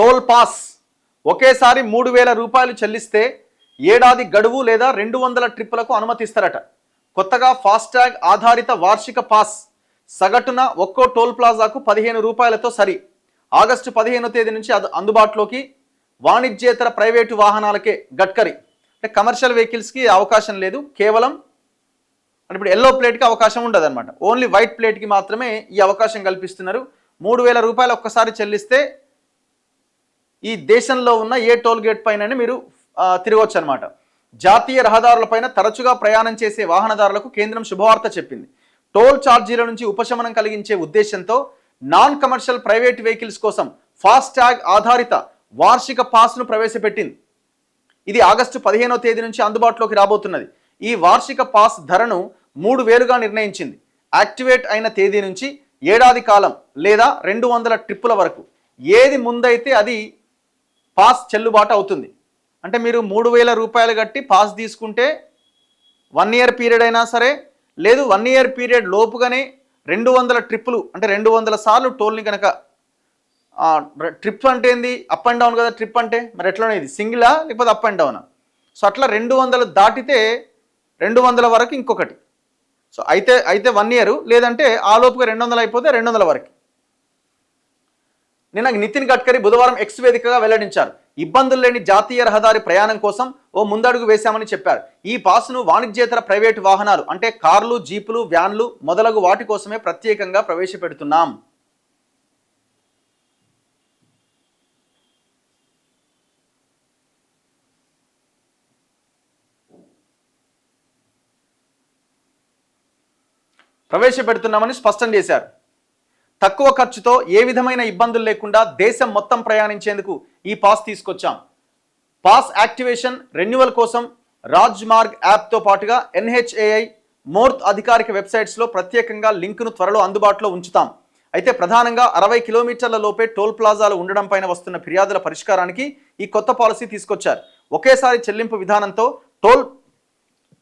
Toll pass ఒకేసారి 3,000 రూపాయలు చెల్లిస్తే ఏడాది గడువు లేదా 200 ట్రిప్పులకు అనుమతిస్తారట. కొత్తగా ఫాస్టాగ్ ఆధారిత వార్షిక పాస్ సగటున ఒక్కో టోల్ ప్లాజాకు 15 రూపాయలతో సరి. ఆగస్టు 15వ తేదీ నుంచి అందుబాటులోకి. వాణిజ్యేతర ప్రైవేటు వాహనాలకే గడ్కరీ. అంటే కమర్షియల్ వెహికల్స్కి అవకాశం లేదు, కేవలం అంటే ఇప్పుడు ఎల్లో ప్లేట్కి అవకాశం ఉండదు అనమాట. ఓన్లీ వైట్ ప్లేట్కి మాత్రమే ఈ అవకాశం కల్పిస్తున్నారు. 3,000 రూపాయలు ఒక్కసారి చెల్లిస్తే ఈ దేశంలో ఉన్న ఏ టోల్ గేట్ పైన మీరు తిరగవచ్చు అనమాట. జాతీయ రహదారులపైన తరచుగా ప్రయాణం చేసే వాహనదారులకు కేంద్రం శుభవార్త చెప్పింది. టోల్ ఛార్జీల నుంచి ఉపశమనం కలిగించే ఉద్దేశంతో నాన్ కమర్షియల్ ప్రైవేట్ వెహికల్స్ కోసం ఫాస్టాగ్ ఆధారిత వార్షిక పాస్ను ప్రవేశపెట్టింది. ఇది ఆగస్టు 15వ తేదీ నుంచి అందుబాటులోకి రాబోతున్నది. ఈ వార్షిక పాస్ ధరను 3,000గా నిర్ణయించింది. యాక్టివేట్ అయిన తేదీ నుంచి ఏడాది కాలం లేదా 200 ట్రిప్పుల వరకు ఏది ముందైతే అది పాస్ చెల్లుబాటు అవుతుంది. అంటే మీరు 3,000 రూపాయలు కట్టి పాస్ తీసుకుంటే 1 ఇయర్ పీరియడ్ అయినా సరే, లేదు 1 ఇయర్ పీరియడ్ లోపుగానే 200 ట్రిప్పులు అంటే 200 సార్లు టోల్ని కనుక, ట్రిప్ అంటే ఏంది, అప్ అండ్ డౌన్ కదా ట్రిప్ అంటే, మరి ఎట్లనే ఇది సింగిలా లేకపోతే అప్ అండ్ డౌనా? సో అట్లా 200 దాటితే 200 వరకు ఇంకొకటి. సో అయితే 1 ఇయర్, లేదంటే ఆ లోపుగా 200 అయిపోతే 200 వరకు. నిన్న నితిన్ గడ్కరీ బుధవారం ఎక్స్ వేదికగా వెల్లడించారు. ఇబ్బందులు లేని జాతీయ రహదారి ప్రయాణం కోసం ఓ ముందడుగు వేశామని చెప్పారు. ఈ పాస్ను వాణిజ్యేతర ప్రైవేటు వాహనాలు అంటే కార్లు, జీపులు, వ్యాన్లు మొదలగు వాటి కోసమే ప్రత్యేకంగా ప్రవేశపెడుతున్నాం. ప్రవేశపెడుతున్నామని స్పష్టం చేశారు. తక్కువ ఖర్చుతో ఏ విధమైన ఇబ్బందులు లేకుండా దేశం మొత్తం ప్రయాణించేందుకు ఈ పాస్ తీసుకొచ్చాం. పాస్ యాక్టివేషన్, రెన్యువల్ కోసం రాజ్మార్గ్ యాప్తో పాటుగా NHAI, మోర్త్ అధికారిక వెబ్సైట్స్లో ప్రత్యేకంగా లింకును త్వరలో అందుబాటులో ఉంచుతాం. అయితే ప్రధానంగా 60 కిలోమీటర్ల లోపే టోల్ ప్లాజాలు ఉండడం పైన వస్తున్న ఫిర్యాదుల పరిష్కారానికి ఈ కొత్త పాలసీ తీసుకొచ్చారు. ఒకేసారి చెల్లింపు విధానంతో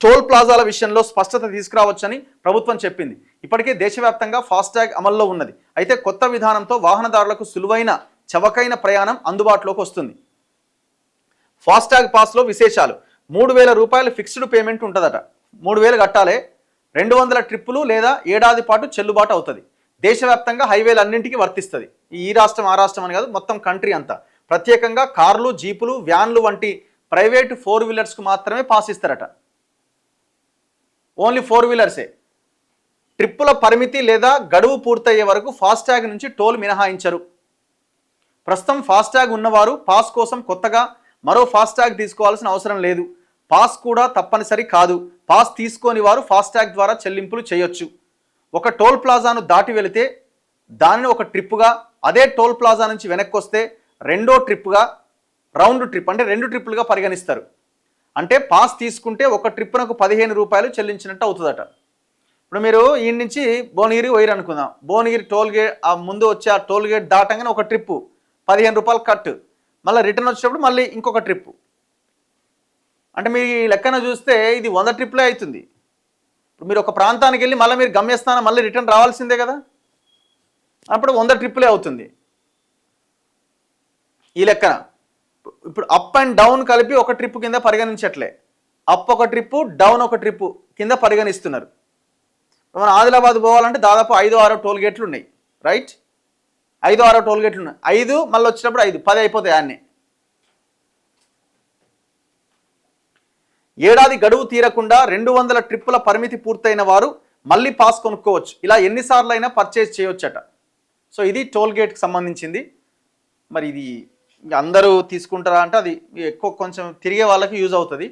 టోల్ ప్లాజాల విషయంలో స్పష్టత తీసుకురావచ్చని ప్రభుత్వం చెప్పింది. ఇప్పటికే దేశవ్యాప్తంగా ఫాస్టాగ్ అమల్లో ఉన్నది. అయితే కొత్త విధానంతో వాహనదారులకు సులువైన, చవకైన ప్రయాణం అందుబాటులోకి వస్తుంది. ఫాస్టాగ్ పాస్లో విశేషాలు: 3,000 రూపాయలు ఫిక్స్డ్ పేమెంట్ ఉంటుందట. 3,000 కట్టాలి. 200 ట్రిప్పులు లేదా ఏడాది పాటు చెల్లుబాటు అవుతుంది. దేశవ్యాప్తంగా హైవేలన్నింటికి వర్తిస్తుంది. ఈ రాష్ట్రం ఆ రాష్ట్రం అని కాదు, మొత్తం కంట్రీ అంతా. ప్రత్యేకంగా కార్లు, జీపులు, వ్యాన్లు వంటి ప్రైవేటు 4 వీలర్స్కు మాత్రమే పాస్ ఇస్తారట. ఓన్లీ 4 వీలర్సే. ట్రిప్పుల పరిమితి లేదా గడువు పూర్తయ్యే వరకు ఫాస్టాగ్ నుంచి టోల్ మినహాయించరు. ప్రస్తుతం ఫాస్టాగ్ ఉన్నవారు పాస్ కోసం కొత్తగా మరో ఫాస్టాగ్ తీసుకోవాల్సిన అవసరం లేదు. పాస్ కూడా తప్పనిసరి కాదు. పాస్ తీసుకోని వారు ఫాస్టాగ్ ద్వారా చెల్లింపులు చేయొచ్చు. ఒక టోల్ ప్లాజాను దాటి వెళితే దానిని ఒక ట్రిప్పుగా, అదే టోల్ ప్లాజా నుంచి వెనక్కి వస్తే రెండో ట్రిప్పుగా, రౌండ్ ట్రిప్ అంటే 2 ట్రిప్పులుగా పరిగణిస్తారు. అంటే పాస్ తీసుకుంటే ఒక ట్రిప్పునకు 15 రూపాయలు చెల్లించినట్టు అవుతుందట. ఇప్పుడు మీరు ఈ నుంచి భువనగిరి పోయిరు అనుకుందాం. భువనగిరి టోల్ గేట్ ముందు వచ్చే ఆ టోల్ గేట్ దాటంగానే ఒక ట్రిప్పు 15 రూపాయలు కట్, మళ్ళీ రిటర్న్ వచ్చేటప్పుడు మళ్ళీ ఇంకొక ట్రిప్పు. అంటే మీరు ఈ లెక్కన చూస్తే ఇది 100 ట్రిప్లే అవుతుంది. ఇప్పుడు మీరు ఒక ప్రాంతానికి వెళ్ళి మళ్ళీ మీరు గమ్యస్థానం మళ్ళీ రిటర్న్ రావాల్సిందే కదా, అప్పుడు 100 ట్రిప్లే అవుతుంది ఈ లెక్కన. ఇప్పుడు అప్ అండ్ డౌన్ కలిపి ఒక ట్రిప్ కింద పరిగణించట్లే. అప్ ఒక ట్రిప్పు, డౌన్ ఒక ట్రిప్పు కింద పరిగణిస్తున్నారు. మనం ఆదిలాబాద్ పోవాలంటే దాదాపు 5-6 టోల్ గేట్లు ఉన్నాయి, రైట్? 5-6 టోల్ గేట్లు ఉన్నాయి. 5 మళ్ళీ వచ్చినప్పుడు 5, 10 అయిపోతాయి అన్నీ. ఏడాది గడువు తీరకుండా 200 ట్రిప్పుల పరిమితి పూర్తయిన వారు మళ్ళీ పాస్ కొనుక్కోవచ్చు. ఇలా ఎన్నిసార్లు అయినా పర్చేజ్ చేయవచ్చట. సో ఇది టోల్ గేట్కి సంబంధించింది. మరి ఇది అందరూ తీసుకుంటారా అంటే అది ఎక్కువ కొంచెం తిరిగే వాళ్ళకి యూజ్ అవుతుంది.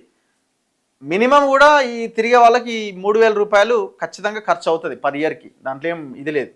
మినిమం కూడా ఈ తిరిగే వాళ్ళకి 3,000 రూపాయలు ఖచ్చితంగా ఖర్చు అవుతుంది పర్ ఇయర్కి. దాంట్లో ఏం ఇది లేదు.